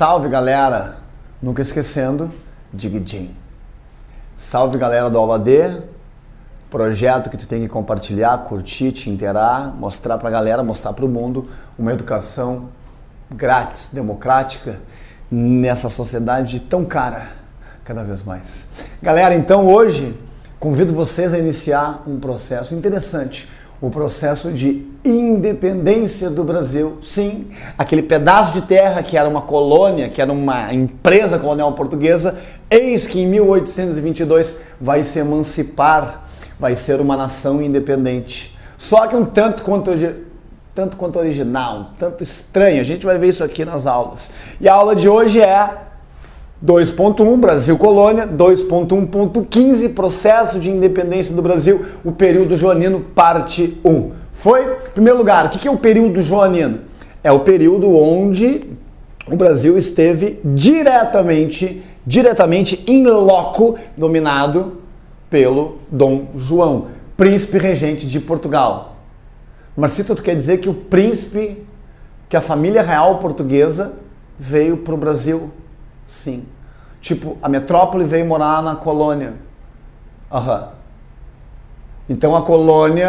Salve, galera! Nunca esquecendo, Dig. Salve, galera do Aula D, projeto que tu tem que compartilhar, curtir, te inteirar, mostrar pra galera, mostrar pro mundo uma educação grátis, democrática, nessa sociedade tão cara, cada vez mais. Galera, então hoje convido vocês a iniciar um processo interessante, o processo de independência do Brasil. Sim, aquele pedaço de terra que era uma colônia, que era uma empresa colonial portuguesa, eis que em 1822 vai se emancipar, vai ser uma nação independente. Só que um tanto quanto original, um tanto estranho. A gente vai ver isso aqui nas aulas. E a aula de hoje é 2.1 Brasil Colônia, 2.1.15 Processo de Independência do Brasil, o período joanino, parte 1. Foi? Em primeiro lugar, o que é o período joanino? É o período onde o Brasil esteve diretamente in loco, dominado pelo Dom João, príncipe regente de Portugal. Marcito, tu quer dizer que o príncipe, que a família real portuguesa veio para o Brasil? Sim. Tipo, a metrópole veio morar na colônia. Então a colônia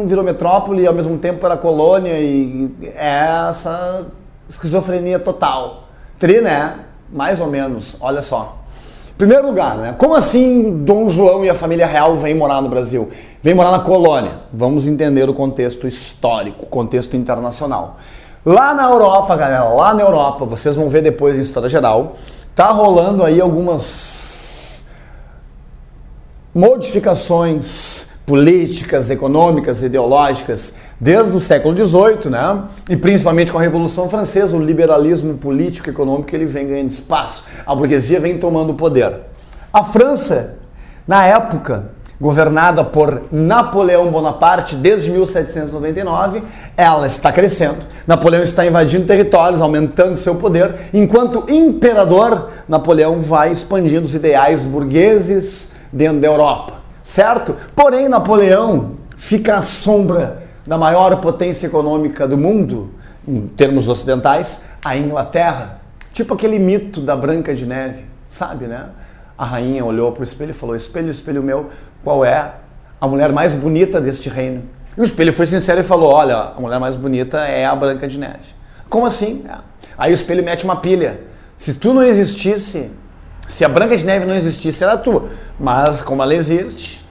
virou metrópole e ao mesmo tempo era colônia e é essa esquizofrenia total. Né? Mais ou menos, olha só. Em primeiro lugar, né? Como assim Dom João e a família real vêm morar no Brasil? Vêm morar na colônia. Vamos entender o contexto histórico, contexto internacional. Lá na Europa, galera, lá na Europa, vocês vão ver depois em História Geral, tá rolando aí algumas modificações políticas, econômicas, ideológicas, desde o século XVIII, né? E principalmente com a Revolução Francesa, o liberalismo político e econômico ele vem ganhando espaço, a burguesia vem tomando o poder. A França, na época, governada por Napoleão Bonaparte desde 1799, ela está crescendo. Napoleão está invadindo territórios, aumentando seu poder, enquanto imperador, Napoleão vai expandindo os ideais burgueses dentro da Europa, certo? Porém, Napoleão fica à sombra da maior potência econômica do mundo, em termos ocidentais, a Inglaterra. Tipo aquele mito da Branca de Neve, sabe, né? A rainha olhou para o espelho e falou: espelho, espelho meu, qual é a mulher mais bonita deste reino? E o espelho foi sincero e falou: olha, a mulher mais bonita é a Branca de Neve. Como assim? Aí o espelho mete uma pilha. Se tu não existisse, se a Branca de Neve não existisse, era tu. Mas como ela existe,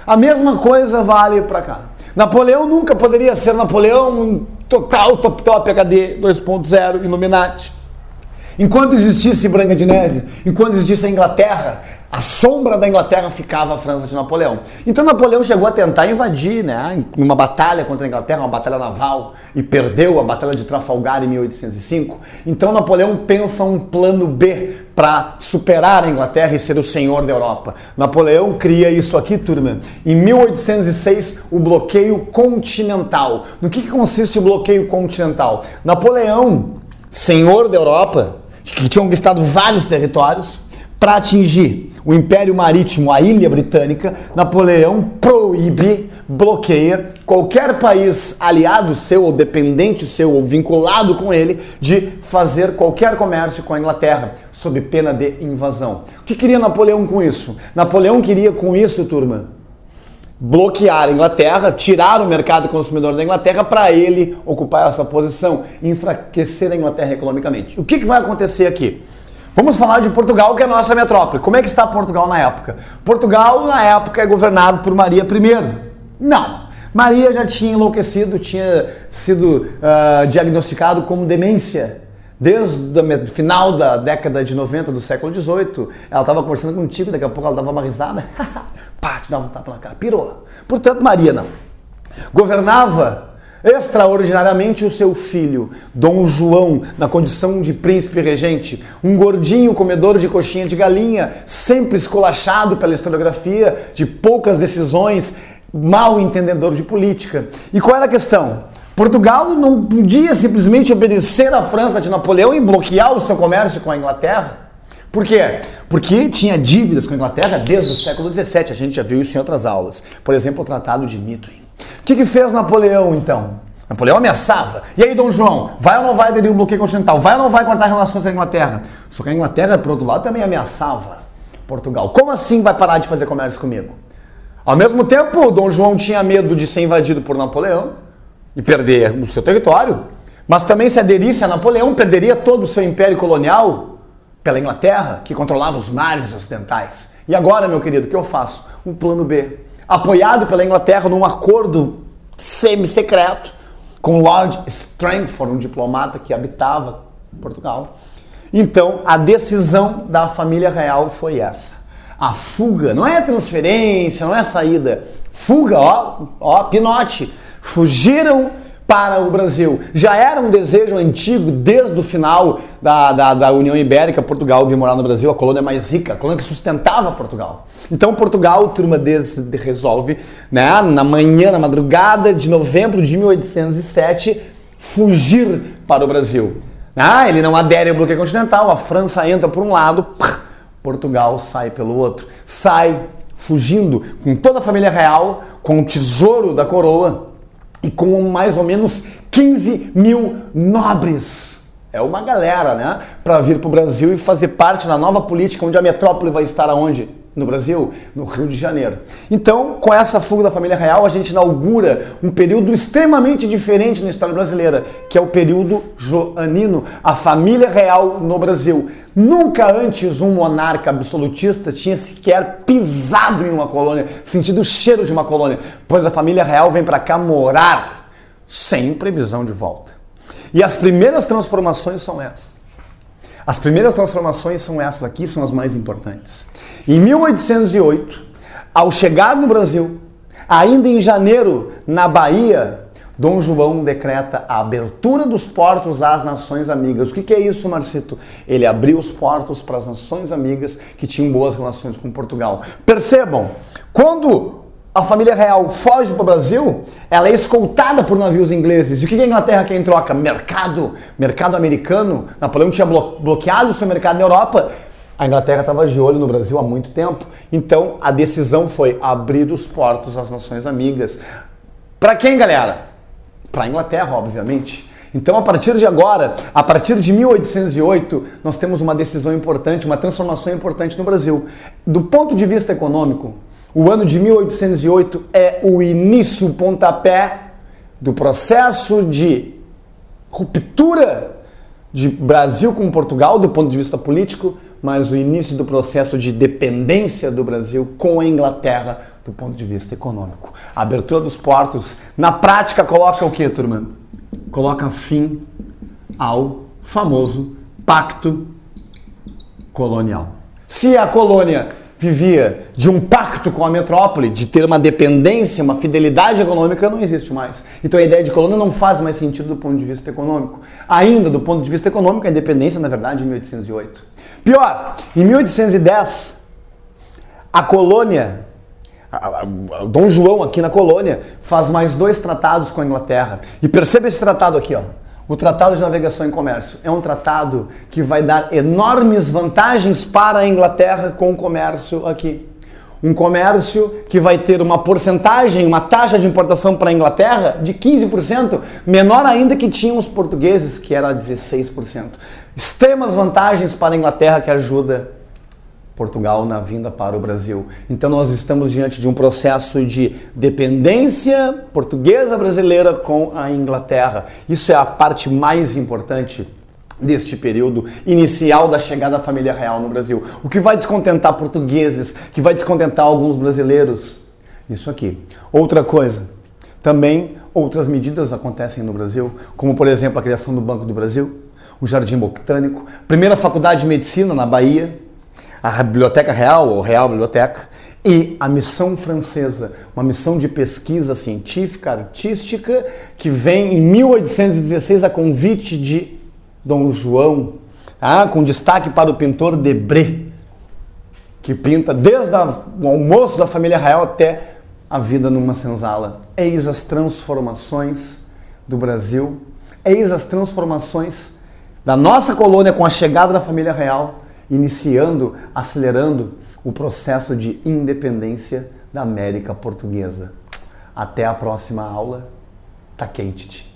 a mesma coisa vale para cá. Napoleão nunca poderia ser Napoleão, total, top, HD 2.0, Illuminati. Enquanto existisse Branca de Neve, enquanto existisse a Inglaterra, a sombra da Inglaterra ficava a França de Napoleão. Então Napoleão chegou a tentar invadir, né, uma batalha contra a Inglaterra, uma batalha naval, e perdeu a Batalha de Trafalgar em 1805. Então Napoleão pensa um plano B para superar a Inglaterra e ser o senhor da Europa. Napoleão cria isso aqui, turma. Em 1806, o bloqueio continental. No que consiste o bloqueio continental? Napoleão, senhor da Europa, que tinha conquistado vários territórios, para atingir o Império Marítimo, a Ilha Britânica, Napoleão proíbe, bloqueia qualquer país aliado seu, ou dependente seu, ou vinculado com ele, de fazer qualquer comércio com a Inglaterra, sob pena de invasão. O que queria Napoleão com isso? Napoleão queria com isso, turma, bloquear a Inglaterra, tirar o mercado consumidor da Inglaterra para ele ocupar essa posição, enfraquecer a Inglaterra economicamente. O que vai acontecer aqui? Vamos falar de Portugal, que é a nossa metrópole. Como é que está Portugal na época? Portugal, na época, é governado por Maria I. Não. Maria já tinha enlouquecido, tinha sido diagnosticado como demência. Desde o final da década de 90 do século XVIII, ela estava conversando contigo, daqui a pouco ela dava uma risada, pá, te dava um tapa na cara, pirou. Portanto, Maria não. Governava extraordinariamente o seu filho, Dom João, na condição de príncipe regente, um gordinho comedor de coxinha de galinha, sempre esculachado pela historiografia, de poucas decisões, mal entendedor de política. E qual era a questão? Portugal não podia simplesmente obedecer à França de Napoleão e bloquear o seu comércio com a Inglaterra. Por quê? Porque tinha dívidas com a Inglaterra desde o século XVII, a gente já viu isso em outras aulas. Por exemplo, o Tratado de Methuen. O que fez Napoleão, então? Napoleão ameaçava. E aí, Dom João, vai ou não vai aderir o bloqueio continental? Vai ou não vai cortar relações com a Inglaterra? Só que a Inglaterra, por outro lado, também ameaçava Portugal. Como assim vai parar de fazer comércio comigo? Ao mesmo tempo, Dom João tinha medo de ser invadido por Napoleão e perder o seu território, mas também se aderisse a Napoleão, perderia todo o seu império colonial pela Inglaterra, que controlava os mares ocidentais. E agora, meu querido, o que eu faço? Um plano B. Apoiado pela Inglaterra num acordo semi-secreto com Lord Strangford, um diplomata que habitava Portugal. Então, a decisão da família real foi essa. A fuga, não é transferência, não é saída. Fuga, pinote. Fugiram para o Brasil. Já era um desejo antigo, desde o final da União Ibérica, Portugal veio morar no Brasil, a colônia mais rica, a colônia que sustentava Portugal. Então Portugal, turma, resolve, né, na madrugada de novembro de 1807, fugir para o Brasil. Ele não adere ao bloqueio continental, a França entra por um lado, Portugal sai pelo outro. Sai fugindo com toda a família real, com o tesouro da coroa, e com mais ou menos 15 mil nobres. É uma galera, né? Para vir para o Brasil e fazer parte da nova política, onde a metrópole vai estar aonde? No Brasil? No Rio de Janeiro. Então, com essa fuga da família real, a gente inaugura um período extremamente diferente na história brasileira, que é o período joanino, a família real no Brasil. Nunca antes um monarca absolutista tinha sequer pisado em uma colônia, sentido o cheiro de uma colônia, pois a família real vem para cá morar sem previsão de volta. E as primeiras transformações são essas. As primeiras transformações são essas aqui, são as mais importantes. Em 1808, ao chegar no Brasil, ainda em janeiro, na Bahia, Dom João decreta a abertura dos portos às nações amigas. O que é isso, Marcito? Ele abriu os portos para as nações amigas que tinham boas relações com Portugal. Percebam, quando a família real foge para o Brasil, ela é escoltada por navios ingleses. E o que a Inglaterra quer em troca? Mercado americano. Napoleão tinha bloqueado o seu mercado na Europa. A Inglaterra estava de olho no Brasil há muito tempo. Então, a decisão foi abrir os portos às nações amigas. Para quem, galera? Para a Inglaterra, obviamente. Então, a partir de agora, a partir de 1808, nós temos uma decisão importante, uma transformação importante no Brasil. Do ponto de vista econômico, o ano de 1808 é o início, o pontapé do processo de ruptura de Brasil com Portugal, do ponto de vista político, mas o início do processo de dependência do Brasil com a Inglaterra, do ponto de vista econômico. A abertura dos portos, na prática, coloca o quê, turma? Coloca fim ao famoso pacto colonial. Se a colônia vivia de um pacto com a metrópole, de ter uma dependência, uma fidelidade econômica, não existe mais. Então a ideia de colônia não faz mais sentido do ponto de vista econômico. Ainda do ponto de vista econômico, a independência, na verdade, em 1808. Pior, em 1810, a colônia, Dom João aqui na colônia, faz mais 2 tratados com a Inglaterra. E perceba esse tratado aqui, ó. O Tratado de Navegação e Comércio é um tratado que vai dar enormes vantagens para a Inglaterra com o comércio aqui. Um comércio que vai ter uma porcentagem, uma taxa de importação para a Inglaterra de 15%, menor ainda que tinham os portugueses, que era 16%. Extremas vantagens para a Inglaterra que ajuda Portugal na vinda para o Brasil. Então nós estamos diante de um processo de dependência portuguesa brasileira com a Inglaterra. Isso é a parte mais importante deste período inicial da chegada da família real no Brasil. O que vai descontentar portugueses, que vai descontentar alguns brasileiros. Isso aqui. Outra coisa, também outras medidas acontecem no Brasil, como por exemplo a criação do Banco do Brasil, o Jardim Botânico, primeira faculdade de medicina na Bahia, a Biblioteca Real, ou Real Biblioteca, e a Missão Francesa, uma missão de pesquisa científica, artística, que vem em 1816 a convite de Dom João, com destaque para o pintor Debré, que pinta desde o almoço da família real até a vida numa senzala. Eis as transformações do Brasil, eis as transformações da nossa colônia com a chegada da família real, iniciando, acelerando o processo de independência da América Portuguesa. Até a próxima aula. Tá quente.